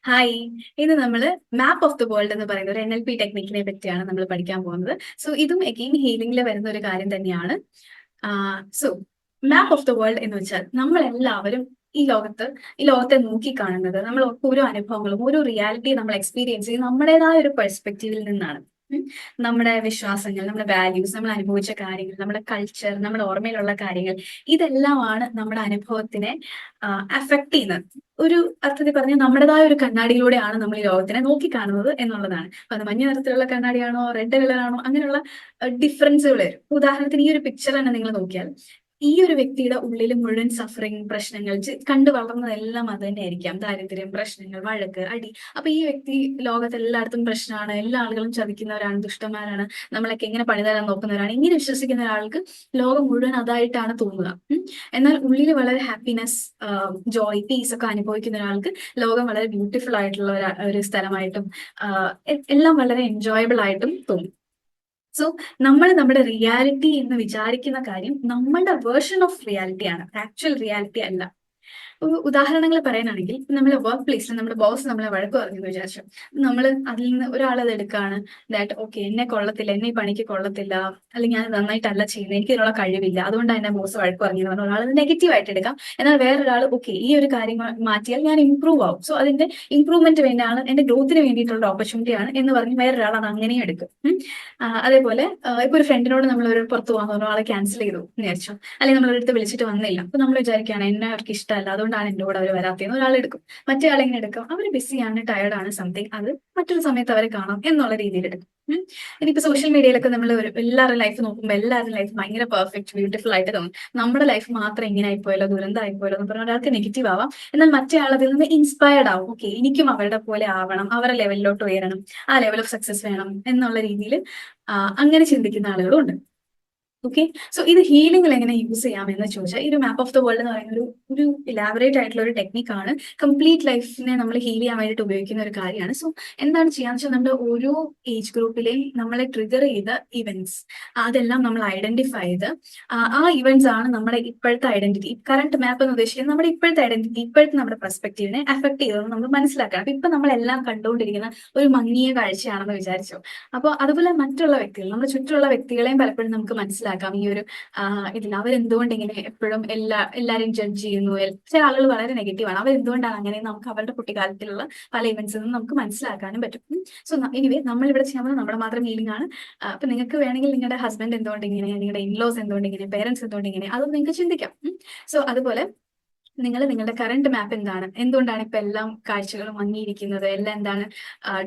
Hi. ഇന്ന് നമ്മൾ മാപ്പ് of the world എന്ന് പറയുന്ന ഒരു NLP ടെക്നിക്കിനെ പറ്റിയാണ് നമ്മൾ പഠിക്കാൻ പോകുന്നത്. സോ ഇതും അഗെയിൻ ഹീലിംഗിൽ വരുന്ന ഒരു കാര്യം തന്നെയാണ്. So map of the world എന്ന് വെച്ചാൽ നമ്മളെല്ലാവരും ഈ ലോകത്തെ നോക്കിക്കാണുന്നത് നമ്മൾ ഓരോ അനുഭവങ്ങളും ഓരോ റിയാലിറ്റി നമ്മൾ എക്സ്പീരിയൻസ് ചെയ്യുന്നത് നമ്മുടേതായ ഒരു പെർസ്പെക്റ്റീവിൽ നിന്നാണ്. ഉം. നമ്മുടെ വിശ്വാസങ്ങൾ, നമ്മുടെ വാല്യൂസ്, നമ്മൾ അനുഭവിച്ച കാര്യങ്ങൾ, നമ്മുടെ കൾച്ചർ, നമ്മുടെ ഓർമ്മയിലുള്ള കാര്യങ്ങൾ, ഇതെല്ലാമാണ് നമ്മുടെ അനുഭവത്തിനെ അഫക്ട് ചെയ്യുന്നത്. ഒരു അർത്ഥത്തിൽ പറഞ്ഞാൽ നമ്മുടേതായ ഒരു കണ്ണാടിയിലൂടെയാണ് നമ്മൾ ഈ ലോകത്തിനെ നോക്കിക്കാണുന്നത് എന്നുള്ളതാണ്. അപ്പൊ അത് മഞ്ഞ നിറത്തിലുള്ള കണ്ണാടിയാണോ റെഡ് കളറാണോ അങ്ങനെയുള്ള ഡിഫറൻസുകൾ വരും. ഉദാഹരണത്തിന് ഈ ഒരു പിക്ചർ തന്നെ നിങ്ങൾ നോക്കിയാൽ ഈ ഒരു വ്യക്തിയുടെ ഉള്ളിൽ മുഴുവൻ സഫറിങ്, പ്രശ്നങ്ങൾ, കണ്ടു വളർന്നതെല്ലാം അത് തന്നെ ആയിരിക്കാം. ദാരിദ്ര്യം, പ്രശ്നങ്ങൾ, വഴക്ക്, അടി. അപ്പൊ ഈ വ്യക്തി ലോകത്ത് എല്ലായിടത്തും പ്രശ്നമാണ്, എല്ലാ ആളുകളും ചതിക്കുന്നവരാണ്, ദുഷ്ടന്മാരാണ്, നമ്മളൊക്കെ എങ്ങനെ പണിതരാൻ നോക്കുന്നവരാണ്, ഇങ്ങനെ വിശ്വസിക്കുന്ന ഒരാൾക്ക് ലോകം മുഴുവൻ അതായിട്ടാണ് തോന്നുക. എന്നാൽ ഉള്ളിൽ വളരെ ഹാപ്പിനെസ്, ജോയ്, പീസ് ഒക്കെ അനുഭവിക്കുന്ന ഒരാൾക്ക് ലോകം വളരെ ബ്യൂട്ടിഫുൾ ആയിട്ടുള്ള ഒരു സ്ഥലമായിട്ടും എല്ലാം വളരെ എൻജോയബിൾ ആയിട്ടും തോന്നും. സോ നമ്മൾ നമ്മുടെ റിയാലിറ്റി എന്ന് വിചാരിക്കുന്ന കാര്യം നമ്മളുടെ വേർഷൻ ഓഫ് റിയാലിറ്റി ആണ്, ആക്ച്വൽ റിയാലിറ്റി അല്ല. ഉദാഹരണങ്ങൾ പറയാനാണെങ്കിൽ നമ്മുടെ വർക്ക് പ്ലേസിൽ നമ്മുടെ ബോസ് നമ്മളെ വഴക്ക് പറഞ്ഞു എന്ന് വിചാരിച്ചു. നമ്മൾ അതിൽ നിന്ന് ഒരാളത് എടുക്കാണ്, ദാറ്റ് ഓക്കെ എന്നെ കൊള്ളത്തില്ല, എന്നെ ഈ പണിക്ക് കൊള്ളത്തില്ല, അല്ലെങ്കിൽ ഞാൻ നന്നായിട്ടല്ല ചെയ്യുന്നത്, എനിക്ക് ഇതിനുള്ള കഴിവില്ല, അതുകൊണ്ടാണ് എന്നെ ബോസ് വഴക്ക് പറഞ്ഞു എന്ന് പറഞ്ഞ ഒരാൾ നെഗറ്റീവ് ആയിട്ട് എടുക്കാം. എന്നാൽ വേറൊരാൾ ഓക്കെ ഈ ഒരു കാര്യം മാറ്റിയാൽ ഞാൻ ഇമ്പ്രൂവ് ആവും, സോ അതിന്റെ ഇമ്പ്രൂവ്മെന്റ് വേണ്ടിയാണ്, എന്റെ ഗ്രോത്തിന് വേണ്ടിയിട്ടുള്ള ഓപ്പർച്യൂണിറ്റി ആണ് എന്ന് പറഞ്ഞ് വേറൊരാൾ അത് അങ്ങനെയും എടുക്കും. അതേപോലെ ഇപ്പൊ ഒരു ഫ്രണ്ടിനോട് നമ്മൾ ഒരു പുറത്ത് പോകാൻ പറഞ്ഞു, ആളെ ക്യാൻസൽ ചെയ്തു എന്ന് വിചാരിച്ചു, അല്ലെങ്കിൽ നമ്മൾ അടുത്ത് വിളിച്ചിട്ട് വന്നില്ല, അപ്പൊ നമ്മൾ വിചാരിക്കുകയാണ് എന്നെ അവർക്ക് ഇഷ്ടമല്ല, അതുകൊണ്ടാണ് എന്റെ കൂടെ അവർ വരാത്തതെന്ന് ഒരാൾ എടുക്കും. മറ്റേ ആളെങ്ങനെ എടുക്കും, അവർ ബിസിയാണ്, ടയർഡാണ്, സംതിങ്, അത് മറ്റൊരു സമയത്ത് അവരെ കാണാം എന്നുള്ള രീതിയിൽ എടുക്കും. ഇനിയിപ്പോ സോഷ്യൽ മീഡിയയിലൊക്കെ നമ്മൾ എല്ലാവരുടെ ലൈഫ് നോക്കുമ്പോൾ എല്ലാവരുടെ ലൈഫ് ഭയങ്കര പെർഫെക്റ്റ്, ബ്യൂട്ടിഫുൾ ആയിട്ട് തോന്നും. നമ്മുടെ ലൈഫ് മാത്രം ഇങ്ങനെ ആയിപ്പോയല്ലോ, ദുരന്തമായിപ്പോയല്ലോ എന്ന് പറഞ്ഞാൽ ഒരാൾക്ക് നെഗറ്റീവ് ആവാം. എന്നാൽ മറ്റേ ആൾ അതിൽ നിന്ന് ഇൻസ്പയർഡ് ആവും, ഓക്കെ എനിക്കും അവരുടെ പോലെ ആവണം, അവരുടെ ലെവലിലോട്ട് ഉയരണം, ആ ലെവൽ ഓഫ് സക്സസ് വേണം എന്നുള്ള രീതിയിൽ അങ്ങനെ ചിന്തിക്കുന്ന ആളുകളും ഉണ്ട്. ഓക്കെ. സോ ഇത് ഹീലിംഗിൽ എങ്ങനെ യൂസ് ചെയ്യാം എന്ന് ചോദിച്ചാൽ, ഈ ഒരു മാപ്പ് ഓഫ് ദ വേൾഡ് എന്ന് പറയുന്ന ഒരു ഇലാബറേറ്റ് ആയിട്ടുള്ള ഒരു ടെക്നിക്കാണ്. കംപ്ലീറ്റ് ലൈഫിനെ നമ്മൾ ഹീൽ ചെയ്യാൻ വേണ്ടിയിട്ട് ഉപയോഗിക്കുന്ന ഒരു കാര്യമാണ്. സോ എന്താണ് ചെയ്യാന്ന് വെച്ചാൽ, നമ്മുടെ ഓരോ ഏജ് ഗ്രൂപ്പിലെയും നമ്മളെ ട്രിഗർ ചെയ്ത ഇവന്റ്സ് അതെല്ലാം നമ്മൾ ഐഡന്റിഫൈ ചെയ്ത് ആ ഇവന്റ്സ് ആണ് നമ്മുടെ ഇപ്പോഴത്തെ ഐഡന്റിറ്റി, കറന്റ് മാപ്പ് എന്ന് ഉദ്ദേശിക്കുന്നത് നമ്മുടെ ഇപ്പോഴത്തെ ഐഡന്റിറ്റി, ഇപ്പോഴത്തെ നമ്മുടെ പെർസ്പെക്റ്റീവിനെ അഫക്ട് ചെയ്തതെന്ന് നമ്മൾ മനസ്സിലാക്കണം. അപ്പൊ ഇപ്പൊ നമ്മളെല്ലാം കണ്ടുകൊണ്ടിരിക്കുന്ന ഒരു മങ്ങിയ കാഴ്ചയാണെന്ന് വിചാരിച്ചു. അപ്പോൾ അതുപോലെ മറ്റുള്ള വ്യക്തികൾ, നമ്മുടെ ചുറ്റുമുള്ള വ്യക്തികളെയും പലപ്പോഴും നമുക്ക് മനസ്സിലാക്കാം ഈ ഒരു ഇതിൽ അവരെന്തുകൊണ്ട് ഇങ്ങനെ എപ്പോഴും എല്ലാവരെയും ജഡ്ജ് ചെയ്യുന്നു. ചില ആളുകൾ വളരെ നെഗറ്റീവാണ്, അവരെന്തുകൊണ്ടാണ് അങ്ങനെ, നമുക്ക് അവരുടെ കുട്ടിക്കാലത്തിലുള്ള പല ഇവന്റ്സിൽ നിന്നും നമുക്ക് മനസ്സിലാക്കാനും പറ്റും. സോ എനിവേ നമ്മളിവിടെ ചെയ്യാൻ പോകുന്നത് നമ്മുടെ മാത്രം ഹീലിംഗ് ആണ്. അപ്പൊ നിങ്ങൾക്ക് വേണമെങ്കിൽ നിങ്ങളുടെ ഹസ്ബൻഡ് എന്തുകൊണ്ട് ഇങ്ങനെ, നിങ്ങളുടെ ഇൻലോസ് എന്തുകൊണ്ട് ഇങ്ങനെ, പേരൻസ് എന്തുകൊണ്ട് ഇങ്ങനെ, അതൊന്നും നിങ്ങൾക്ക് ചിന്തിക്കാം. സോ അതുപോലെ നിങ്ങൾ നിങ്ങളുടെ കറന്റ് മാപ്പ് എന്താണ്, എന്തുകൊണ്ടാണ് ഇപ്പൊ എല്ലാം കാഴ്ചകളും മങ്ങിയിരിക്കുന്നത്, എല്ലാം എന്താണ്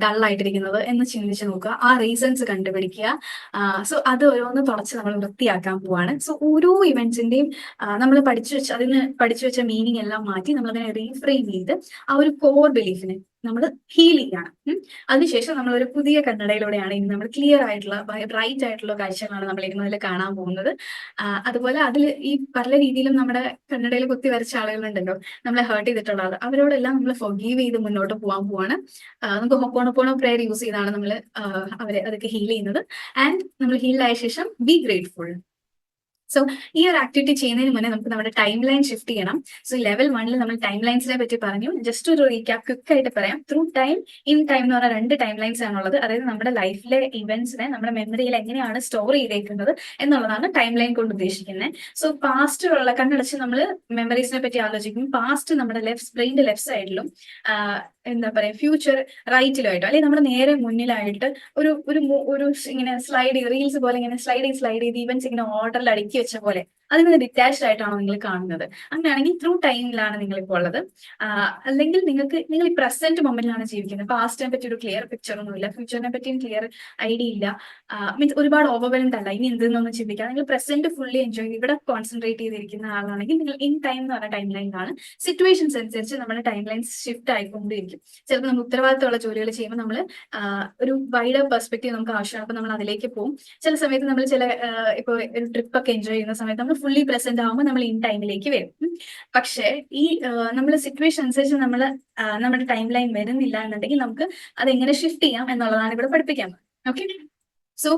ഡൾ ആയിട്ടിരിക്കുന്നത് എന്ന് ചിന്തിച്ച് നോക്കുക, ആ റീസൺസ് കണ്ടുപിടിക്കുക. സോ അത് ഓരോന്ന് തുടച്ച് നമ്മൾ വൃത്തിയാക്കാൻ പോവാണ്. സോ ഓരോ ഇവന്റ്സിന്റെയും നമ്മൾ പഠിച്ചു വെച്ച മീനിങ് എല്ലാം മാറ്റി നമ്മൾ അതിനെ റീഫ്രെയിം ചെയ്ത് ആ ഒരു കോർ ബിലീഫിനെ നമ്മൾ ഹീൽ ചെയ്യാണ്. അതിനുശേഷം നമ്മൾ ഒരു പുതിയ കണ്ണടയിലൂടെയാണ് ഇന്ന് നമ്മൾ ക്ലിയർ ആയിട്ടുള്ള ബ്രൈറ്റ് ആയിട്ടുള്ള കാഴ്ചകളാണ് നമ്മൾ ഇന്ന് അതിൽ കാണാൻ പോകുന്നത്. അതുപോലെ അതിൽ ഈ പല രീതിയിലും നമ്മുടെ കണ്ണടയിൽ കുത്തി വരച്ച ആളുകളുണ്ടല്ലോ, നമ്മളെ ഹേർട്ട് ചെയ്തിട്ടുള്ള ആൾ, അവരോടെല്ലാം നമ്മൾ ഫൊഗീവ് ചെയ്ത് മുന്നോട്ട് പോകാൻ പോവാണ്. നമുക്ക് ഹൊപ്പോണോപ്പോണോ പ്രെയർ യൂസ് ചെയ്താണ് നമ്മൾ അവരെ അതൊക്കെ ഹീൽ ചെയ്യുന്നത്. ആൻഡ് നമ്മൾ ഹീൽഡായ ശേഷം ബി ഗ്രേറ്റ്ഫുൾ. സോ ഈ ഒരു ആക്ടിവിറ്റി ചെയ്യുന്നതിന് മുന്നേ നമുക്ക് നമ്മുടെ ടൈം ലൈൻ ഷിഫ്റ്റ് ചെയ്യണം. സോ ലെവൽ 1 നമ്മൾ ടൈം ലൈൻസിനെ പറ്റി പറഞ്ഞു. ജസ്റ്റ് ഒരു റീക്യാപ്പ് ക്വിക്ക് ആയിട്ട് പറയാം. ത്രൂ ടൈം, ഇൻ ടൈം എന്ന് പറഞ്ഞ 2 ടൈം ലൈൻസ് ആണുള്ളത്. അതായത് നമ്മുടെ ലൈഫിലെ ഇവന്റ്സിനെ നമ്മുടെ മെമ്മറിയിൽ എങ്ങനെയാണ് സ്റ്റോർ ചെയ്തേക്കുന്നത് എന്നുള്ളതാണ് ടൈം ലൈൻ കൊണ്ട് ഉദ്ദേശിക്കുന്നത്. സോ പാസ്റ്റിലുള്ള കണ്ണടച്ച് നമ്മൾ മെമ്മറീസിനെ പറ്റി ആലോചിക്കും. പാസ്റ്റ് നമ്മുടെ ബ്രെയിൻ്റെ ലെഫ്റ്റ് സൈഡിലും എന്താ പറയാ ഫ്യൂച്ചർ റൈറ്റിലുമായിട്ടോ, അല്ലെങ്കിൽ നമ്മുടെ നേരെ മുന്നിലായിട്ട് ഒരു ഒരു ഒരു ഇങ്ങനെ സ്ലൈഡ് റീൽസ് പോലെ ഇങ്ങനെ സ്ലൈഡ് ചെയ്ത് ഈവൻസ് ഇങ്ങനെ ഓർഡറിൽ അടുക്കി വെച്ച പോലെ അതിൽ നിന്ന് ഡിറ്റാച്ച്ഡ് ആയിട്ടാണോ നിങ്ങൾ കാണുന്നത്? അങ്ങനെയാണെങ്കിൽ ത്രൂ ടൈമിലാണ് നിങ്ങൾ ഇപ്പോൾ ഉള്ളത്. അല്ലെങ്കിൽ നിങ്ങൾ ഈ പ്രസന്റ് മൊമെന്റിലാണ് ജീവിക്കുന്നത്. പാസ്റ്റിനെ പറ്റി ഒരു ക്ലിയർ പിക്ചർ ഒന്നുമില്ല, ഫ്യൂച്ചറിനെ പറ്റിയും ക്ലിയർ ഐഡിയ ഇല്ല, മീൻസ് ഒരുപാട് ഓവർവെൽഡ് അല്ല, ഇനി എന്തെന്നൊന്നും ചിന്തിക്കാം. നിങ്ങൾ പ്രസന്റ് ഫുള്ളി എൻജോയ് ചെയ്ത് ഇവിടെ കോൺസെൻട്രേറ്റ് ചെയ്തിരിക്കുന്ന ആളാണെങ്കിൽ നിങ്ങൾ ഇൻ ടൈം എന്ന് പറഞ്ഞ ടൈം ലൈനിലാണ്. സിറ്റുവേഷൻസ് അനുസരിച്ച് നമ്മുടെ ടൈം ലൈൻസ് ഷിഫ്റ്റ് ആയിക്കൊണ്ടിരിക്കും. ചിലപ്പോൾ നമ്മൾ ഉത്തരവാദിത്തമുള്ള ജോലികൾ ചെയ്യുമ്പോൾ നമ്മൾ ഒരു വൈഡർ പെർസ്പെക്റ്റീവ് നമുക്ക് ആവശ്യമാണ്, അപ്പൊ നമ്മൾ അതിലേക്ക് പോകും. ചില സമയത്ത് നമ്മൾ ഇപ്പൊ ഒരു ട്രിപ്പ് ഒക്കെ എൻജോയ് ചെയ്യുന്ന സമയത്ത് നമ്മൾ ഫുള്ളി പ്രസന്റ് ആകുമ്പോൾ നമ്മൾ ഇൻ ടൈമിലേക്ക് വരും. പക്ഷേ ഈ നമ്മൾ സിറ്റുവേഷൻ അനുസരിച്ച് നമ്മുടെ ടൈം ലൈൻ വരുന്നില്ല എന്നുണ്ടെങ്കിൽ നമുക്ക് അതെങ്ങനെ ഷിഫ്റ്റ് ചെയ്യാം എന്നുള്ളതാണ് ഇവിടെ പഠിപ്പിക്കാൻ. Okay. So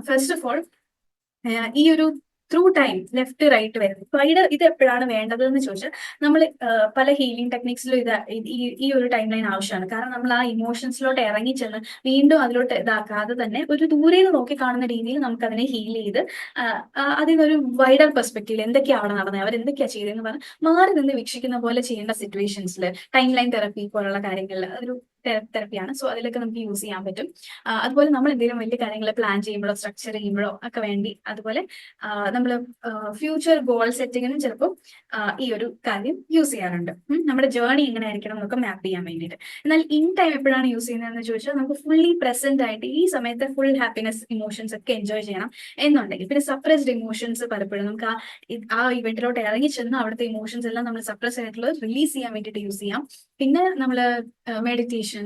first of all ഈ ഒരു ത്രൂ ടൈം ലെഫ്റ്റ് റൈറ്റ് വരുന്നത്. ഇത് എപ്പോഴാണ് വേണ്ടതെന്ന് ചോദിച്ചാൽ നമ്മൾ പല ഹീലിംഗ് ടെക്നിക്സിലും ഈ ഒരു ടൈം ലൈൻ ആവശ്യമാണ്. കാരണം നമ്മൾ ആ ഇമോഷൻസിലോട്ട് ഇറങ്ങി ചെന്ന് വീണ്ടും അതിലോട്ട് ഇതാക്കാതെ തന്നെ ഒരു ദൂരെ നിന്ന് നോക്കി കാണുന്ന രീതിയിൽ നമുക്ക് അതിനെ ഹീൽ ചെയ്ത് അതിനൊരു വൈഡർ പെർസ്പെക്റ്റീവിൽ എന്തൊക്കെയാണ് അവിടെ നടന്നത്, അവരെന്തൊക്കെയാണ് ചെയ്തതെന്ന് പറഞ്ഞ് മാറി നിന്ന് വീക്ഷിക്കുന്ന പോലെ ചെയ്യേണ്ട സിറ്റുവേഷൻസിൽ ടൈം ലൈൻ തെറപ്പി പോലുള്ള കാര്യങ്ങളിൽ അതൊരു തെറപ്പിയാണ്. സോ അതിലൊക്കെ നമുക്ക് യൂസ് ചെയ്യാൻ പറ്റും. അതുപോലെ നമ്മൾ എന്തെങ്കിലും വലിയ കാര്യങ്ങൾ പ്ലാൻ ചെയ്യുമ്പോഴോ സ്ട്രക്ചർ ചെയ്യുമ്പോഴോ ഒക്കെ വേണ്ടി, അതുപോലെ നമ്മൾ ഫ്യൂച്ചർ ഗോൾ സെറ്റിങ്ങിനും ചിലപ്പോൾ ഈ ഒരു കാര്യം യൂസ് ചെയ്യാറുണ്ട്. നമ്മുടെ ജേർണി എങ്ങനെ ആയിരിക്കണം എന്നൊക്കെ മാപ്പ് ചെയ്യാൻ വേണ്ടിയിട്ട്. എന്നാൽ ഇൻ ടൈം എപ്പോഴാണ് യൂസ് ചെയ്യുന്നതെന്ന് ചോദിച്ചാൽ നമുക്ക് ഫുള്ളി പ്രസന്റ് ആയിട്ട് ഈ സമയത്ത് ഫുൾ ഹാപ്പിനെസ് ഇമോഷൻസ് ഒക്കെ എൻജോയ് ചെയ്യണം എന്നുണ്ടെങ്കിൽ, പിന്നെ സപ്രസ്ഡ് ഇമോഷൻസ് പലപ്പോഴും നമുക്ക് ആ ഇവന്റിലോട്ട് ഇറങ്ങി ചെന്ന് അവിടുത്തെ ഇമോഷൻസ് എല്ലാം നമ്മൾ സപ്രസ് ആയിട്ടുള്ളത് റിലീസ് ചെയ്യാൻ വേണ്ടിയിട്ട് യൂസ് ചെയ്യാം. പിന്നെ നമ്മൾ മെഡിറ്റേഷൻ,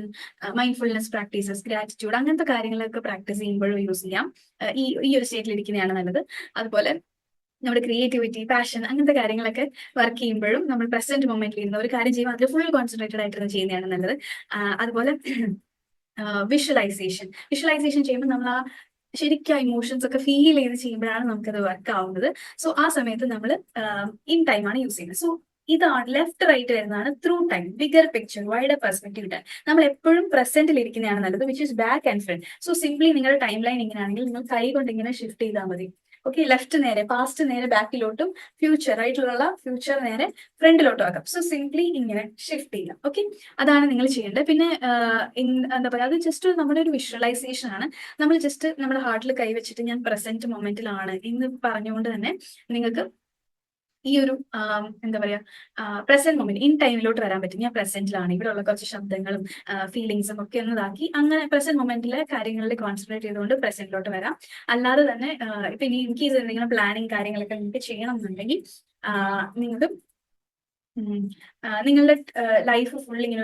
മൈൻഡ്ഫുൾനെസ് പ്രാക്ടീസസ്, ഗ്രാറ്റിറ്റ്യൂഡ് അങ്ങനത്തെ കാര്യങ്ങളൊക്കെ പ്രാക്ടീസ് ചെയ്യുമ്പോഴും യൂസ് ചെയ്യാം. ഈ ഒരു സ്റ്റേറ്റിൽ ഇരിക്കുന്നതാണ് നല്ലത്. അതുപോലെ നമ്മുടെ ക്രിയേറ്റിവിറ്റി, പാഷൻ അങ്ങനത്തെ കാര്യങ്ങളൊക്കെ വർക്ക് ചെയ്യുമ്പോഴും നമ്മൾ പ്രസന്റ് മൊമെന്റിൽ ഇരുന്ന് ഒരു കാര്യം ചെയ്യുമ്പോൾ അതിൽ ഫുൾ കോൺസെൻട്രേറ്റഡ് ആയിട്ട് ചെയ്യുന്നതാണ് നല്ലത്. അതുപോലെ വിഷ്വലൈസേഷൻ ചെയ്യുമ്പോൾ നമ്മൾ ശരിക്കും ഇമോഷൻസ് ഒക്കെ ഫീൽ ചെയ്ത് ചെയ്യുമ്പോഴാണ് നമുക്കത് വർക്ക് ആവുന്നത്. സോ ആ സമയത്ത് നമ്മൾ ഇൻ ടൈം ആണ് യൂസ് ചെയ്യുന്നത്. സോ ഇതാണ് ലെഫ്റ്റ് റൈറ്റ് വരുന്നതാണ് through time, bigger picture, wider perspective time. നമ്മൾ എപ്പോഴും പ്രസന്റിൽ ഇരിക്കുന്നതാണ് നല്ലത്, which is back and front. So simply നിങ്ങളുടെ ടൈം ലൈൻ ഇങ്ങനെയാണെങ്കിൽ നിങ്ങൾ കൈ കൊണ്ട് ഇങ്ങനെ ഷിഫ്റ്റ് ചെയ്താൽ മതി. ഓക്കെ, ലെഫ്റ്റ് നേരെ, പാസ്റ്റ് നേരെ ബാക്കിലോട്ടും, ഫ്യൂച്ചർ റൈറ്റിലുള്ള ഫ്യൂച്ചർ നേരെ ഫ്രണ്ടിലോട്ടും ആക്കാം. സോ സിംപ്ലി ഇങ്ങനെ ഷിഫ്റ്റ് ചെയ്യാം. ഓക്കെ, അതാണ് നിങ്ങൾ ചെയ്യേണ്ടത്. പിന്നെ എന്താ പറയുക, അത് ജസ്റ്റ് നമ്മുടെ ഒരു വിഷ്വലൈസേഷൻ ആണ്. നമ്മൾ ജസ്റ്റ് നമ്മുടെ ഹാർട്ടിൽ കൈവച്ചിട്ട് ഞാൻ പ്രസന്റ് മൊമെന്റിലാണ് എന്ന് പറഞ്ഞുകൊണ്ട് തന്നെ നിങ്ങൾക്ക് ഈ ഒരു എന്താ പറയാ പ്രസന്റ് മൊമെന്റ് ഇൻ ടൈമിലോട്ട് വരാൻ പറ്റും. ഞാൻ പ്രസന്റിലാണ്, ഇവിടെ ഉള്ള കുറച്ച് ശബ്ദങ്ങളും ഫീലിങ്സും ഒക്കെ ഒന്നതാക്കി അങ്ങനെ പ്രസന്റ് മൊമെന്റിലെ കാര്യങ്ങളിൽ കോൺസെൻട്രേറ്റ് ചെയ്തുകൊണ്ട് പ്രസന്റിലോട്ട് വരാം. അല്ലാതെ തന്നെ ഇപ്പൊ ഇനി ഇൻ കേസ് എന്തെങ്കിലും പ്ലാനിങ് കാര്യങ്ങളൊക്കെ നിങ്ങൾക്ക് ചെയ്യണം എന്നുണ്ടെങ്കിൽ നിങ്ങൾക്ക് നിങ്ങളുടെ ലൈഫ് ഫുൾ ഇങ്ങനെ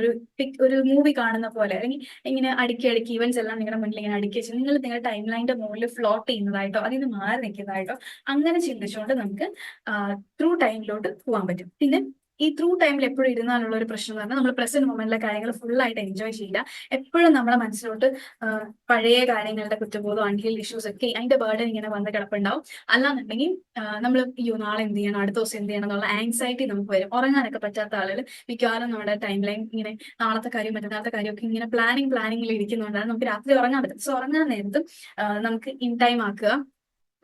ഒരു മൂവി കാണുന്ന പോലെ, അല്ലെങ്കിൽ ഇങ്ങനെ അടുക്കി ഇവന്റ്സ് എല്ലാം നിങ്ങളുടെ മുന്നിൽ ഇങ്ങനെ അടുക്കി വെച്ച് നിങ്ങൾ നിങ്ങളുടെ ടൈം ലൈനിന്റെ മുകളിൽ ഫ്ലോട്ട് ചെയ്യുന്നതായിട്ടോ അതിൽ നിന്ന് മാറി നിൽക്കുന്നതായിട്ടോ അങ്ങനെ ചിന്തിച്ചുകൊണ്ട് നമുക്ക് ത്രൂ ടൈമിലോട്ട് പോകാൻ പറ്റും. പിന്നെ ഈ ത്രൂ ടൈമിൽ എപ്പോഴും ഇരുന്നാലുള്ള ഒരു പ്രശ്നം എന്ന് പറഞ്ഞാൽ നമ്മൾ പ്രസന്റ് മൊമെന്റിലെ കാര്യങ്ങൾ ഫുൾ ആയിട്ട് എൻജോയ് ചെയ്യില്ല. എപ്പോഴും നമ്മുടെ മനസ്സിലോട്ട് പഴയ കാര്യങ്ങളുടെ കുറ്റബോധം, അൺഹീൽഡ് ഇഷ്യൂസ് ഒക്കെ അതിന്റെ ബേർഡൻ ഇങ്ങനെ വന്ന് കിടപ്പുണ്ടാവും. അല്ലാന്നുണ്ടെങ്കിൽ നമ്മൾ നാളെ എന്ത് ചെയ്യണം, അടുത്ത ദിവസം എന്ത് ചെയ്യണം എന്നുള്ള ആങ്സൈറ്റി നമുക്ക് വരും. ഉറങ്ങാനൊക്കെ പറ്റാത്ത ആളുകൾ മിക്കവാറും നമ്മുടെ ടൈം ലൈൻ ഇങ്ങനെ നാളത്തെ കാര്യം മറ്റന്നാളത്തെ കാര്യമൊക്കെ ഇങ്ങനെ പ്ലാനിങ്ങിൽ ഇരിക്കുന്നതുകൊണ്ടാണ് നമുക്ക് രാത്രി ഉറങ്ങാൻ പറ്റും. സോ ഉറങ്ങാൻ നേരത്തും നമുക്ക് ഇൻ ടൈം ആക്കുക.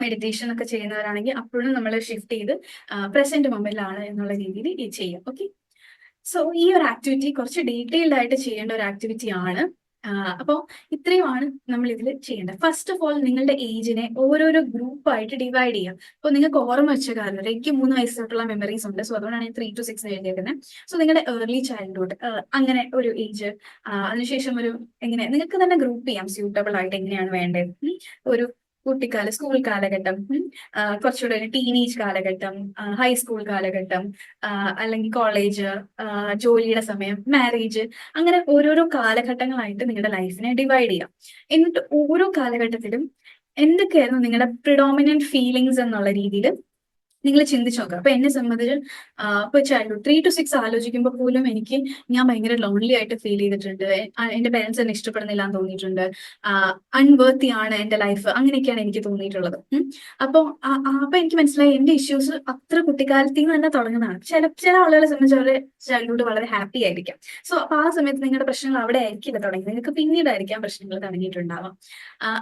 മെഡിറ്റേഷൻ ഒക്കെ ചെയ്യുന്നവരാണെങ്കിൽ അപ്പോഴും നമ്മൾ ഷിഫ്റ്റ് ചെയ്ത് പ്രസന്റ് മൊമെന്റിലാണ് എന്നുള്ള രീതിയിൽ ചെയ്യാം. ഓക്കെ, സോ ഈ ഒരു ആക്ടിവിറ്റി കുറച്ച് ഡീറ്റെയിൽഡ് ആയിട്ട് ചെയ്യേണ്ട ഒരു ആക്ടിവിറ്റി ആണ്. അപ്പോൾ ഇത്രയുമാണ് നമ്മൾ ഇതിൽ ചെയ്യേണ്ടത്. ഫസ്റ്റ് ഓഫ് ഓൾ നിങ്ങളുടെ ഏജിനെ ഓരോരോ ഗ്രൂപ്പായിട്ട് ഡിവൈഡ് ചെയ്യാം. അപ്പോൾ നിങ്ങൾക്ക് ഓർമ്മ വെച്ച കാര്യം, എനിക്ക് 3 വയസ്സ് തൊട്ടുള്ള മെമ്മറീസ് ഉണ്ട്. സോ അതുകൊണ്ടാണ് ഞാൻ 3 to 6 എഴുതിയേക്കുന്നത്. സോ നിങ്ങളുടെ ഏർലി ചൈൽഡ്ഹുഡ് അങ്ങനെ ഒരു ഏജ്, അതിനുശേഷം എങ്ങനെ നിങ്ങൾക്ക് തന്നെ ഗ്രൂപ്പ് ചെയ്യാം സ്യൂട്ടബിൾ ആയിട്ട് എങ്ങനെയാണ് വേണ്ടത്. ഒരു കുട്ടിക്കാലം, സ്കൂൾ കാലഘട്ടം, കുറച്ചുകൂടെ ഒരു ടീനേജ് കാലഘട്ടം, ഹൈസ്കൂൾ കാലഘട്ടം, അല്ലെങ്കിൽ കോളേജ്, ജോലിയുടെ സമയം, മാരേജ്, അങ്ങനെ ഓരോരോ കാലഘട്ടങ്ങളായിട്ട് നിങ്ങളുടെ ലൈഫിനെ ഡിവൈഡ് ചെയ്യാം. എന്നിട്ട് ഓരോ കാലഘട്ടത്തിലും എന്തൊക്കെയായിരുന്നു നിങ്ങളുടെ പ്രിഡോമിനന്റ് ഫീലിങ്സ് എന്നുള്ള രീതിയിൽ നിങ്ങൾ ചിന്തിച്ചു നോക്കുക. അപ്പൊ എന്നെ സംബന്ധിച്ച് ഇപ്പൊ ചൈൽഡ്ഹുഡ് 3 to 6 ആലോചിക്കുമ്പോൾ പോലും ഞാൻ ഭയങ്കര ലോൺലി ആയിട്ട് ഫീൽ ചെയ്തിട്ടുണ്ട്. എന്റെ പേരൻസ് എന്നെ ഇഷ്ടപ്പെടുന്നില്ല എന്ന് തോന്നിയിട്ടുണ്ട്. അൺവർത്തി ആണ് എന്റെ ലൈഫ്, അങ്ങനെയൊക്കെയാണ് എനിക്ക് തോന്നിയിട്ടുള്ളത്. അപ്പൊ എനിക്ക് മനസ്സിലായി എന്റെ ഇഷ്യൂസ് അത്ര കുട്ടിക്കാലത്തിൽ നിന്ന് തന്നെ തുടങ്ങുന്നതാണ്. ചില ആളുകളെ സംബന്ധിച്ച് അവരുടെ ചൈൽഡ്ഹുഡ് വളരെ ഹാപ്പി ആയിരിക്കാം. സോ അപ്പൊ ആ സമയത്ത് നിങ്ങളുടെ പ്രശ്നങ്ങൾ അവിടെ ആയിരിക്കില്ല തുടങ്ങി, നിങ്ങൾക്ക് പിന്നീടായിരിക്കാം പ്രശ്നങ്ങൾ തുടങ്ങിയിട്ടുണ്ടാവാം.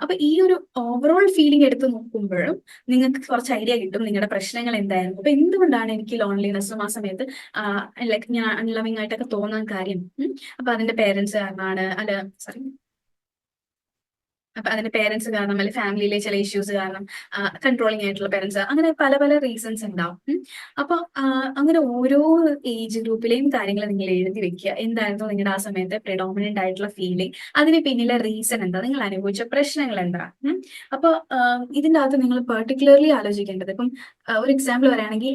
അപ്പൊ ഈ ഒരു ഓവറോൾ ഫീലിംഗ് എടുത്ത് നോക്കുമ്പോഴും നിങ്ങൾക്ക് കുറച്ച് ഐഡിയ കിട്ടും നിങ്ങളുടെ പ്രശ്നങ്ങൾ എന്തായിരുന്നു. അപ്പൊ എന്തുകൊണ്ടാണ് എനിക്ക് ലോൺലിനെസ്സും ആ സമയത്ത് ലൈക്ക് ഞാൻ അൺലവിങ് ആയിട്ടൊക്കെ തോന്നാൻ കാര്യം. അപ്പൊ അതിന്റെ പേരൻസ് കാരണമാണ്, അതിന്റെ പേരൻസ് കാരണം, അല്ലെങ്കിൽ ഫാമിലിയിലെ ചില ഇഷ്യൂസ് കാരണം, കൺട്രോളിങ് ആയിട്ടുള്ള പേരൻസ്, അങ്ങനെ പല പല റീസൺസ് ഉണ്ടാവും. അപ്പൊ അങ്ങനെ ഓരോ ഏജ് ഗ്രൂപ്പിലെയും കാര്യങ്ങൾ നിങ്ങൾ എഴുതി വെക്കുക. എന്തായിരുന്നു നിങ്ങളുടെ ആ സമയത്ത് പ്രിഡോമിനന്റ് ആയിട്ടുള്ള ഫീലിംഗ്, അതിന് പിന്നിലെ റീസൺ എന്താ, നിങ്ങൾ അനുഭവിച്ച പ്രശ്നങ്ങൾ എന്താ. അപ്പൊ ഇതിന്റെ അകത്ത് നിങ്ങൾ പെർട്ടിക്കുലർലി ആലോചിക്കേണ്ടത്, ഇപ്പം ഒരു എക്സാമ്പിൾ പറയുകയാണെങ്കിൽ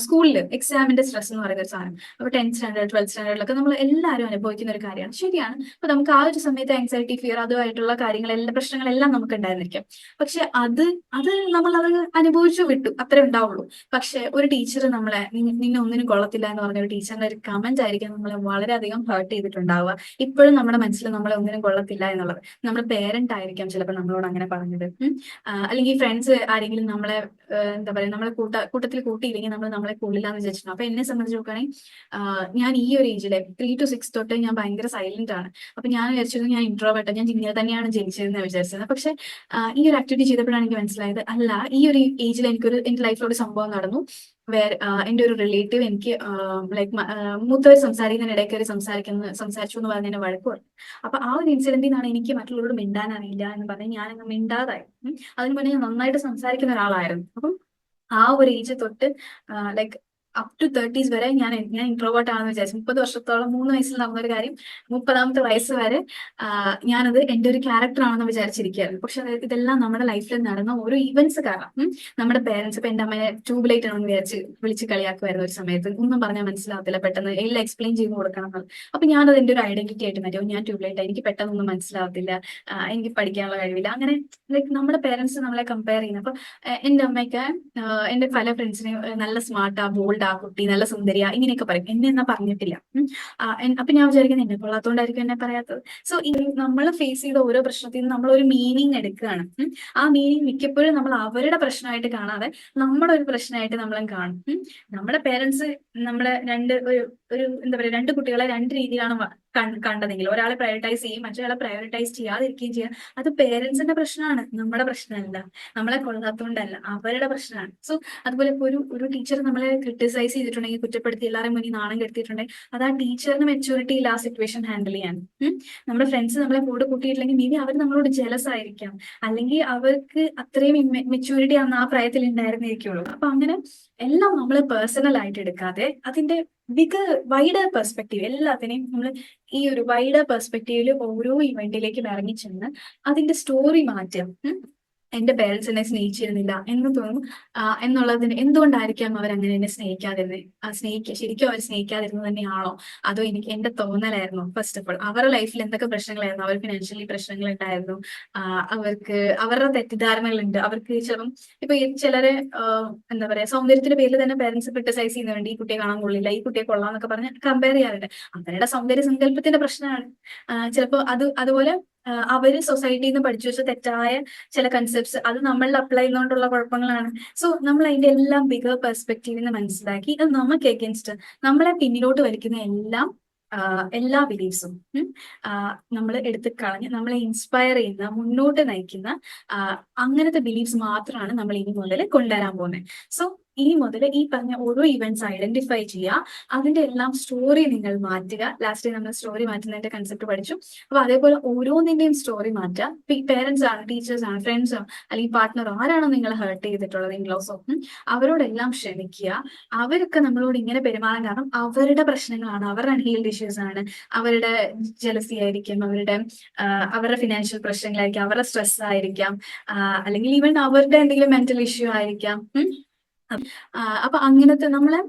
സ്കൂളിൽ എക്സാമിന്റെ സ്ട്രെസ് എന്ന് പറയുന്ന ഒരു സാധനം. അപ്പൊ 10th സ്റ്റാൻഡേർഡ് 12th സ്റ്റാൻഡേർഡിലൊക്കെ നമ്മൾ എല്ലാവരും അനുഭവിക്കുന്ന ഒരു കാര്യമാണ്. ശരിയാണ്. അപ്പൊ നമുക്ക് ആ ഒരു സമയത്ത് ആങ്സൈറ്റി, ഫിയർ, അതുമായിട്ടുള്ള കാര്യങ്ങളെല്ലാം പ്രശ്നങ്ങളെല്ലാം നമുക്ക് ഉണ്ടായിരുന്നിരിക്കും. പക്ഷെ അത് നമ്മൾ അത് അനുഭവിച്ചു വിട്ടു, അത്രേ ഉണ്ടാവുള്ളൂ. പക്ഷെ ഒരു ടീച്ചർ നമ്മളെ നിന്നെ ഒന്നിനും കൊള്ളത്തില്ല എന്ന് പറഞ്ഞ ഒരു ടീച്ചറിന്റെ ഒരു കമന്റ് ആയിരിക്കും നമ്മളെ വളരെയധികം ഹേർട്ട് ചെയ്തിട്ടുണ്ടാവുക. ഇപ്പോഴും നമ്മുടെ മനസ്സിൽ നമ്മളെ ഒന്നിനും കൊള്ളത്തില്ല എന്നുള്ളത്. നമ്മുടെ പേരന്റ് ആയിരിക്കാം ചിലപ്പോൾ നമ്മളോട് അങ്ങനെ പറഞ്ഞത്. അല്ലെങ്കിൽ ഫ്രണ്ട്സ് ആരെങ്കിലും നമ്മളെ എന്താ പറയുക, നമ്മളെ കൂട്ടത്തിൽ കൂട്ടിയില്ലെങ്കിൽ നമ്മളെ കൊള്ളില്ല എന്ന് വിചാരിച്ചിട്ടുണ്ട്. അപ്പൊ എന്നെ സംബന്ധിച്ച് നോക്കുകയാണെങ്കിൽ ഞാൻ ഈ ഒരു ഏജിലെ 3 to 6 തൊട്ട് ഞാൻ ഭയങ്കര സൈലന്റ് ആണ്. അപ്പൊ ഞാൻ വിചാരിച്ചത് ഞാൻ ഇൻട്രോവേർട്ട്, ഞാൻ ഇങ്ങനെ തന്നെയാണ് ജനിച്ചതെന്ന് വിചാരിച്ചത്. പക്ഷെ ഈ ഒരു ആക്ടിവിറ്റി ചെയ്തപ്പോഴാണ് എനിക്ക് മനസ്സിലായത്, അല്ല, ഈ ഒരു ഏജിൽ എന്റെ ലൈഫിലൊരു സംഭവം നടന്നു. വേറെ എന്റെ ഒരു റിലേറ്റീവ് എനിക്ക് ലൈക്ക് മൂത്തവർ സംസാരിക്കുന്നതിനിടയിൽ കയറി സംസാരിച്ചു എന്ന് പറഞ്ഞ് എന്നെ വഴക്ക് പറഞ്ഞു. അപ്പൊ ആ ഒരു ഇൻസിഡന്റിൽ നിന്നാണ് എനിക്ക് മറ്റുള്ളവരോട് മിണ്ടാൻ അറിയില്ല എന്ന് പറഞ്ഞ് ഞാനങ്ങ് മിണ്ടാതായി. അതിന് മുന്നേ ഞാൻ നന്നായിട്ട് സംസാരിക്കുന്ന ഒരാളായിരുന്നു. അപ്പം ആ ഒരു ഏജ് തൊട്ട് ലൈക്ക് അപ് ടു 30s വരെ ഞാൻ ഇൻട്രോവേർട്ട് ആണെന്ന് വിചാരിച്ചു. 30 വർഷത്തോളം 3 വയസ്സിൽ നടന്ന ഒരു കാര്യം 30ാമത്തെ വയസ്സ് വരെ ഞാനത് എന്റെ ഒരു ക്യാരക്ടർ ആണെന്ന് വിചാരിച്ചിരിക്കുകയായിരുന്നു. പക്ഷെ ഇതെല്ലാം നമ്മുടെ ലൈഫിൽ നടന്ന ഓരോ ഇവന്റ്സ് കാരണം നമ്മുടെ പേരൻസ്, ഇപ്പൊ എന്റെ അമ്മയെ ട്യൂബ്ലൈറ്റ് ആണെന്ന് വിളിച്ച് കളിയാക്കുമായിരുന്നു ഒരു സമയത്ത്. ഒന്നും പറഞ്ഞാൽ മനസ്സിലാവത്തില്ല, പെട്ടെന്ന് എല്ലാം എക്സ്പ്ലെയിൻ ചെയ്ത് കൊടുക്കണം എന്നത്. അപ്പൊ ഞാനത് എന്റെ ഒരു ഐഡന്റിറ്റി ആയിട്ട് മാറ്റി. ഞാൻ ട്യൂബ്ലൈറ്റ്, എനിക്ക് പെട്ടെന്നൊന്നും മനസ്സിലാവത്തില്ല, എനിക്ക് പഠിക്കാനുള്ള കഴിവില്ല, അങ്ങനെ ലൈക്ക് നമ്മുടെ പേരൻസ് നമ്മളെ കമ്പയർ ചെയ്യുന്നത്. അപ്പൊ എന്റെ അമ്മയ്ക്ക് എന്റെ പല ഫ്രണ്ട്സിനെയും നല്ല സ്മാർട്ടാ, ബോൾഡാ കുട്ടി, നല്ല സുന്ദരിയാ, ഇങ്ങനെയൊക്കെ പറയും. എന്നെ എന്നാ പറഞ്ഞിട്ടില്ല. അപ്പൊ ഞാൻ വിചാരിക്കുന്നത് എന്നെ കൊള്ളാത്തോണ്ടായിരിക്കും എന്നെ പറയാത്തത്. സോ നമ്മൾ ഫേസ് ചെയ്ത ഓരോ പ്രശ്നത്തിൽ നിന്ന് നമ്മൾ ഒരു മീനിങ് എടുക്കുകയാണ്. ആ മീനിങ് മിക്കപ്പോഴും നമ്മൾ അവരുടെ പ്രശ്നമായിട്ട് കാണാതെ നമ്മുടെ ഒരു പ്രശ്നമായിട്ട് നമ്മളും കാണും. നമ്മുടെ പേരൻസ് നമ്മളെ ഒരു എന്താ പറയുക, രണ്ട് കുട്ടികളെ രണ്ട് രീതിയിലാണ് കണ്ടതെങ്കിൽ ഒരാളെ പ്രയോറിറ്റൈസ് ചെയ്യും, മറ്റൊരാളെ പ്രയോറിറ്റൈസ് ചെയ്യാതിരിക്കുകയും ചെയ്യാം. അത് പേരൻസിന്റെ പ്രശ്നമാണ്, നമ്മുടെ പ്രശ്നമല്ല. നമ്മളെ കൊള്ളാത്തോണ്ടല്ല, അവരുടെ പ്രശ്നമാണ്. സോ അതുപോലെ ഇപ്പൊ ഒരു ടീച്ചർ നമ്മളെ ക്രിട്ടിസൈസ് ചെയ്തിട്ടുണ്ടെങ്കിൽ, കുറ്റപ്പെടുത്തി എല്ലാവരും മുന്നിൽ നാണം കെടുത്തിയിട്ടുണ്ടെങ്കിൽ, അത് ആ ടീച്ചറിന് മെച്ചൂരിറ്റി ഇല്ല ആ സിറ്റുവേഷൻ ഹാൻഡിൽ ചെയ്യാൻ. നമ്മുടെ ഫ്രണ്ട്സ് നമ്മളെ കൂടെ കൂട്ടിയിട്ടില്ലെങ്കിൽ മേ ബി അവർ നമ്മളോട് ജലസ് ആയിരിക്കാം, അല്ലെങ്കിൽ അവർക്ക് അത്രയും മെച്ചൂരിറ്റി അന്ന് ആ പ്രായത്തിൽ ഉണ്ടായിരുന്നിരിക്കുള്ളൂ. അപ്പൊ അങ്ങനെ എല്ലാം നമ്മൾ പേഴ്സണൽ ആയിട്ട് എടുക്കാതെ അതിന്റെ വൈഡർ പെർസ്പെക്റ്റീവ്, എല്ലാത്തിനെയും നമ്മൾ ഈ ഒരു വൈഡർ പെർസ്പെക്റ്റീവിൽ ഓരോ ഇവന്റിലേക്കും ഇറങ്ങിച്ചെന്ന് അതിന്റെ സ്റ്റോറി മാറ്റാം. എന്റെ പേരൻസ് എന്നെ സ്നേഹിച്ചിരുന്നില്ല എന്ന് തോന്നും എന്നുള്ളതിന് എന്തുകൊണ്ടായിരിക്കാം അവർ അങ്ങനെ എന്നെ ശരിക്കും അവർ സ്നേഹിക്കാതിരുന്നത് തന്നെയാണോ, അതോ എന്റെ തോന്നലായിരുന്നു? ഫസ്റ്റ് ഓഫ് ഓൾ അവരുടെ ലൈഫിൽ എന്തൊക്കെ പ്രശ്നങ്ങളായിരുന്നു, അവർ ഫിനാൻഷ്യലി പ്രശ്നങ്ങൾ ഉണ്ടായിരുന്നു, അവർക്ക് അവരുടെ തെറ്റിദ്ധാരണകളുണ്ട്. അവർക്ക് ചിലപ്പം ഇപ്പൊ ചിലരെ എന്താ പറയാ, സൗന്ദര്യത്തിന്റെ പേരിൽ തന്നെ പേരൻസ് ക്രിട്ടിസൈസ് ചെയ്യുന്നുണ്ട്. ഈ കുട്ടിയെ കാണാൻ കൊള്ളില്ല, ഈ കുട്ടിയെ കൊള്ളാന്നൊക്കെ പറഞ്ഞ് കമ്പയർ ചെയ്യാറുണ്ട്. അവരുടെ സൗന്ദര്യ സങ്കല്പത്തിന്റെ പ്രശ്നമാണ്. ചിലപ്പോ അതുപോലെ അവര് സൊസൈറ്റിയിൽ നിന്ന് പഠിച്ചു വെച്ച തെറ്റായ ചില കൺസെപ്റ്റ്സ് അത് നമ്മളിൽ അപ്ലൈ ചെയ്യുന്നതുകൊണ്ടുള്ള കുഴപ്പങ്ങളാണ്. സോ നമ്മൾ അതിന്റെ എല്ലാം ബിഗർ പെർസ്പെക്റ്റീവിൽ നിന്ന് മനസ്സിലാക്കി അത് നമുക്ക് എഗൻസ്റ്റ് നമ്മളെ പിന്നിലോട്ട് വലിക്കുന്ന എല്ലാ ബിലീഫ്സും നമ്മൾ എടുത്ത് കളഞ്ഞ് നമ്മളെ ഇൻസ്പയർ ചെയ്യുന്ന, മുന്നോട്ട് നയിക്കുന്ന അങ്ങനത്തെ ബിലീഫ്സ് മാത്രമാണ് നമ്മൾ ഇനി മുതൽ കൊണ്ടുവരാൻ പോകുന്നത്. സോ ഇനി മുതൽ ഈ പറഞ്ഞ ഓരോ ഇവന്റ്സ് ഐഡന്റിഫൈ ചെയ്യുക, അതിന്റെ എല്ലാം സ്റ്റോറി നിങ്ങൾ മാറ്റുക. ലാസ്റ്റ് നമ്മൾ സ്റ്റോറി മാറ്റുന്നതിന്റെ കൺസെപ്റ്റ് പഠിച്ചു. അപ്പൊ അതേപോലെ ഓരോന്നിന്റെയും സ്റ്റോറി മാറ്റുക. പേരൻസ് ആണ്, ടീച്ചേഴ്സ് ആണ്, ഫ്രണ്ട്സോ അല്ലെങ്കിൽ പാർട്ട്ണറോ ആരാണോ നിങ്ങളെ ഹേർട്ട് ചെയ്തിട്ടുള്ളത്, ഇൻലോസോ, അവരോടെല്ലാം ക്ഷമിക്കുക. അവരൊക്കെ നമ്മളോട് ഇങ്ങനെ പെരുമാറാൻ കാരണം അവരുടെ പ്രശ്നങ്ങളാണ്, അവരുടെ അൺഹീൽഡ് ഇഷ്യൂസ് ആണ്, അവരുടെ ജലസി ആയിരിക്കും, അവരുടെ ഫിനാൻഷ്യൽ പ്രശ്നങ്ങളായിരിക്കാം, അവരുടെ സ്ട്രെസ് ആയിരിക്കാം, അല്ലെങ്കിൽ ഈവൻ അവരുടെ എന്തെങ്കിലും മെന്റൽ ഇഷ്യൂ ആയിരിക്കാം. അപ്പൊ അങ്ങനത്തെ നമ്മളെ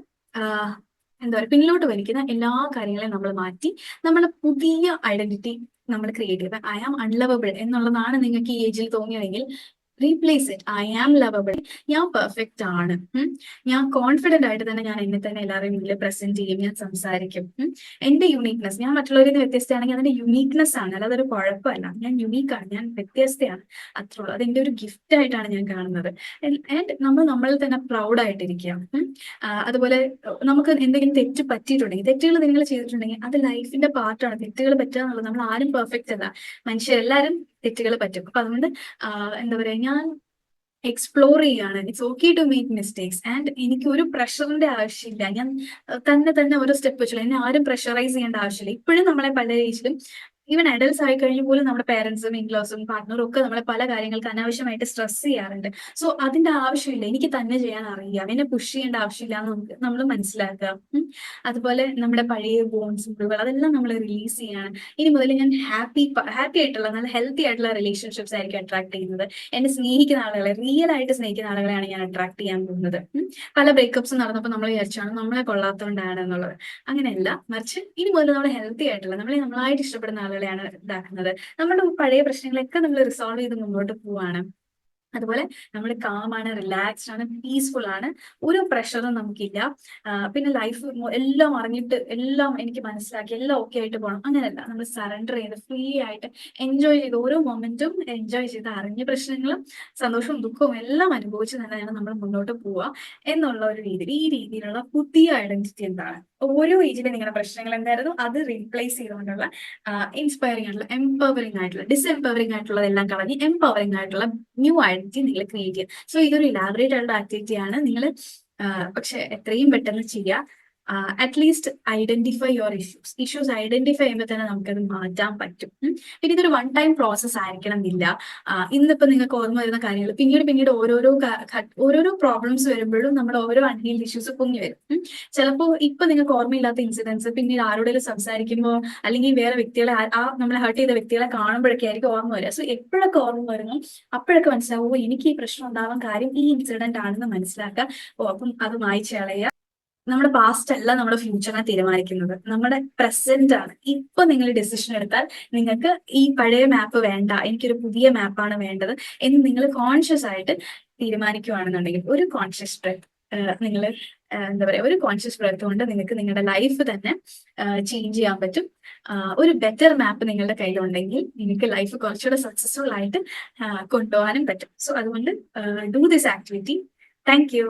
എന്താ പറയുക, പിന്നിലോട്ട് വലിക്കുന്ന എല്ലാ കാര്യങ്ങളെയും നമ്മൾ മാറ്റി നമ്മളെ പുതിയ ഐഡന്റിറ്റി നമ്മൾ ക്രിയേറ്റ് ചെയ്യുക. ഐ ആം അൺലവബിൾ എന്നുള്ളതാണ് നിങ്ങൾക്ക് ഈ ഏജിൽ തോന്നിയതെങ്കിൽ replace it. I am lovable, ഞാൻ പെർഫെക്റ്റ് ആണ്, ഞാൻ കോൺഫിഡന്റ് ആയിട്ട് തന്നെ ഞാൻ എന്നെ തന്നെ എല്ലാവരുടെയും മുന്നിൽ പ്രസന്റ് ചെയ്യും, ഞാൻ സംസാരിക്കും. എന്റെ യുണീക്നെസ്, ഞാൻ മറ്റുള്ളവരിൽ നിന്ന് വ്യത്യസ്തമാണെങ്കിൽ അതിന്റെ യുണീക്നെസ് ആണ്, അല്ലാതെ ഒരു കുഴപ്പമല്ല. ഞാൻ യുണീക്കാണ്, ഞാൻ വ്യത്യസ്തയാണ്, അത്രേ ഉള്ളൂ. അതെന്റെ ഒരു ഗിഫ്റ്റ് ആയിട്ടാണ് ഞാൻ കാണുന്നത്. ആൻഡ് നമ്മളിൽ തന്നെ പ്രൗഡ് ആയിട്ടിരിക്കുക. അതുപോലെ നമുക്ക് എന്തെങ്കിലും തെറ്റ് പറ്റിയിട്ടുണ്ടെങ്കിൽ, തെറ്റുകൾ നിങ്ങൾ ചെയ്തിട്ടുണ്ടെങ്കിൽ അത് ലൈഫിന്റെ പാർട്ടാണ്. തെറ്റുകൾ പറ്റുക എന്നുള്ളത്, നമ്മൾ ആരും പെർഫെക്റ്റ് അല്ല, മനുഷ്യരെല്ലാരും തെറ്റുകൾ പറ്റും. അപ്പൊ അതുകൊണ്ട് എന്താ പറയാ, ഞാൻ എക്സ്പ്ലോർ ചെയ്യാണ്. It's okay to make mistakes. And എനിക്ക് ഒരു പ്രഷറിന്റെ ആവശ്യമില്ല. ഞാൻ തന്നെ ഓരോ സ്റ്റെപ്പ് വെച്ചുള്ള, എന്നെ ആരും പ്രഷറൈസ് ചെയ്യേണ്ട ആവശ്യമില്ല. ഇപ്പോഴും നമ്മളെ പല ഏജിലും ഈവൻ അഡൽട്സ് ആയി കഴിഞ്ഞ പോലും നമ്മുടെ പേരൻസും ഇൻലോസും പാർട്ട്ണറും ഒക്കെ നമ്മളെ പല കാര്യങ്ങൾക്ക് അനാവശ്യമായിട്ട് സ്ട്രെസ് ചെയ്യാറുണ്ട്. സോ അതിന്റെ ആവശ്യമില്ല, എനിക്ക് തന്നെ ചെയ്യാൻ അറിയാം, എന്നെ പുഷ് ചെയ്യേണ്ട ആവശ്യമില്ല എന്ന് നമുക്ക് നമ്മൾ മനസ്സിലാക്കുക. അതുപോലെ നമ്മുടെ പഴയ ബോൺസ് മുറിവുകൾ അതെല്ലാം നമ്മൾ റിലീസ് ചെയ്യാണ്. ഇനി മുതൽ ഞാൻ ഹാപ്പി ആയിട്ടുള്ള നല്ല ഹെൽത്തി ആയിട്ടുള്ള റിലേഷൻഷിപ്സ് ആയിരിക്കും അട്രാക്ട് ചെയ്യുന്നത്. എന്നെ സ്നേഹിക്കുന്ന ആളുകളെ, റിയൽ ആയിട്ട് സ്നേഹിക്കുന്ന ആളുകളെയാണ് ഞാൻ അട്രാക്ട് ചെയ്യാൻ പോകുന്നത്. പല ബ്രേക്കപ്സ് നടന്നപ്പോൾ നമ്മൾ വിചാരിച്ചാണ് നമ്മളെ കൊള്ളാത്തതുകൊണ്ടാണ് എന്നുള്ളത്. അങ്ങനെയല്ല, മറിച്ച് ഇനി മുതൽ നമ്മൾ ഹെൽത്തി ആയിട്ടുള്ള നമ്മളെ നമ്മളായിട്ട് ഇഷ്ടപ്പെടുന്ന ആളുകളെയാണ് ഇതാക്കുന്നത്. നമ്മുടെ പഴയ പ്രശ്നങ്ങളൊക്കെ നമ്മൾ റിസോൾവ് ചെയ്ത് മുന്നോട്ട് പോവാണ്. അതുപോലെ നമ്മൾ കാമാണ്, റിലാക്സ്ഡ് ആണ്, പീസ്ഫുൾ ആണ്, ഒരു പ്രഷറും നമുക്കില്ല. പിന്നെ ലൈഫ് എല്ലാം അറിഞ്ഞിട്ട് എല്ലാം എനിക്ക് മനസ്സിലാക്കി എല്ലാം ഓക്കെ ആയിട്ട് പോകണം അങ്ങനെയല്ല. നമ്മൾ സറണ്ടർ ചെയ്ത് ഫ്രീ ആയിട്ട് എൻജോയ് ചെയ്ത് ഓരോ മൊമെന്റും എൻജോയ് ചെയ്ത് അറിഞ്ഞ പ്രശ്നങ്ങളും സന്തോഷവും ദുഃഖവും എല്ലാം അനുഭവിച്ച് തന്നെയാണ് നമ്മൾ മുന്നോട്ട് പോവുക എന്നുള്ള ഒരു രീതിയിൽ. ഈ രീതിയിലുള്ള പുതിയ ഐഡന്റിറ്റി എന്താണ്, ഓരോ ഏജിലും നിങ്ങളുടെ പ്രശ്നങ്ങൾ എന്തായിരുന്നു അത് റീപ്ലേസ് ചെയ്തുകൊണ്ടുള്ള ഇൻസ്പയറിംഗ് ആയിട്ടുള്ള, എംപവറിംഗ് ആയിട്ടുള്ള, ഡിസ്എംപവറിംഗ് ആയിട്ടുള്ളതെല്ലാം കളഞ്ഞ് എംപവറിംഗ് ആയിട്ടുള്ള ന്യൂ ഐഡന്റിറ്റി നിങ്ങൾ ക്രിയേറ്റ് ചെയ്യുക. സോ ഇതൊരു ഇലാബറേറ്റ് ആയിട്ടുള്ള ആക്ടിവിറ്റി ആണ്. നിങ്ങൾ പക്ഷെ എത്രയും പെട്ടെന്ന് ചെയ്യുക. At least identify your issues identify ചെയ്യുമ്പോൾ തന്നെ നമുക്കത് മാറ്റാൻ പറ്റും. പിന്നെ ഇതൊരു വൺ ടൈം പ്രോസസ് ആയിരിക്കണം എന്നില്ല. ഇന്നിപ്പോ നിങ്ങൾക്ക് ഓർമ്മ വരുന്ന കാര്യങ്ങൾ പിന്നീട് ഓരോരോ പ്രോബ്ലംസ് വരുമ്പോഴും നമ്മുടെ ഓരോ അൺഹീൽഡ് ഇഷ്യൂസ് പൊങ്ങി വരും. ചിലപ്പോൾ ഇപ്പൊ നിങ്ങൾക്ക് ഓർമ്മയില്ലാത്ത ഇൻസിഡൻസ് പിന്നീട് ആരോടെങ്കിലും സംസാരിക്കുമ്പോൾ അല്ലെങ്കിൽ വേറെ വ്യക്തികളെ നമ്മളെ ഹേർട്ട് ചെയ്ത വ്യക്തികളെ കാണുമ്പോഴൊക്കെ ആയിരിക്കും ഓർമ്മ വരിക. സോ എപ്പോഴൊക്കെ ഓർമ്മ വരുന്നു അപ്പോഴൊക്കെ മനസ്സിലാവും എനിക്ക് ഈ പ്രശ്നം ഉണ്ടാവാൻ കാര്യം ഈ ഇൻസിഡന്റ് ആണെന്ന് മനസ്സിലാക്കുക. അപ്പം അത് മായ്ച്ചു കളയുക. നമ്മുടെ പാസ്റ്റ് അല്ല നമ്മുടെ ഫ്യൂച്ചറിനെ തീരുമാനിക്കുന്നത്, നമ്മുടെ പ്രസന്റ് ആണ്. ഇപ്പൊ നിങ്ങൾ ഡിസിഷൻ എടുത്താൽ നിങ്ങൾക്ക് ഈ പഴയ മാപ്പ് വേണ്ട, എനിക്കൊരു പുതിയ മാപ്പാണ് വേണ്ടത് എന്ന് നിങ്ങൾ കോൺഷ്യസ് ആയിട്ട് തീരുമാനിക്കുകയാണെന്നുണ്ടെങ്കിൽ ഒരു കോൺഷ്യസ് ബ്രെത്ത് നിങ്ങൾ എന്താ പറയാ, ഒരു കോൺഷ്യസ് ബ്രെത്ത് കൊണ്ട് നിങ്ങൾക്ക് നിങ്ങളുടെ ലൈഫ് തന്നെ ചേഞ്ച് ചെയ്യാൻ പറ്റും. ഒരു ബെറ്റർ മാപ്പ് നിങ്ങളുടെ കയ്യിലുണ്ടെങ്കിൽ നിങ്ങൾക്ക് ലൈഫ് കുറച്ചുകൂടെ സക്സസ്ഫുൾ ആയിട്ട് കൊണ്ടുപോകാനും പറ്റും. സോ അതുകൊണ്ട് do this activity. Thank you.